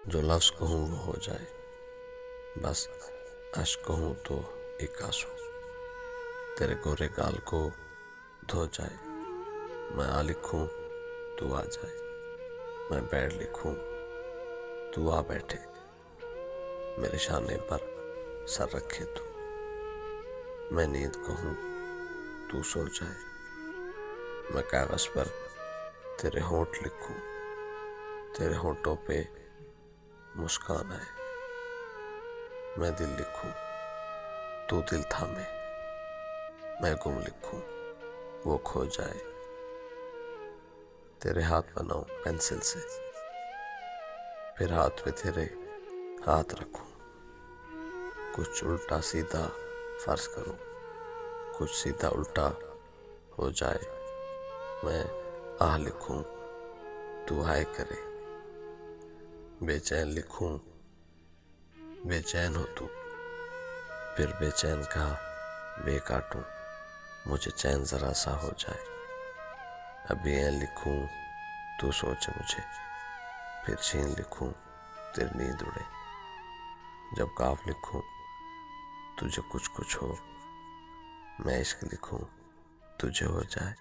जो लफ्ज़ कहूँ वो हो जाए, बस अश्क कहूँ तो एक आंसू तेरे गोरे गाल को धो जाए। मैं आ लिखूँ तू आ जाए, मैं बैठ लिखूँ तू आ बैठे, मेरे शाने पर सर रखे तू। मैं नींद कहूँ तू सो जाए, मैं कागज़ पर तेरे होंठ लिखूँ, तेरे होंठों पे मुस्कान आए। मैं दिल लिखूँ तू दिल थामे, मैं गुम लिखूँ वो खो जाए। तेरे हाथ बनाऊं पेंसिल से, फिर हाथ पे तेरे हाथ रखूं, कुछ उल्टा सीधा फर्ज करूं, कुछ सीधा उल्टा हो जाए। मैं आह लिखूं तू हाय करे, बेचैन लिखूं बेचैन हो तू, फिर बेचैन का बे काटूं, मुझे चैन जरा सा हो जाए। अभी ऐन लिखूं तू सोचे मुझे, फिर छीन लिखूं तेरी नींद उड़े। जब काफ लिखूं तुझे कुछ कुछ हो, मैं इश्क लिखूं तुझे हो जाए।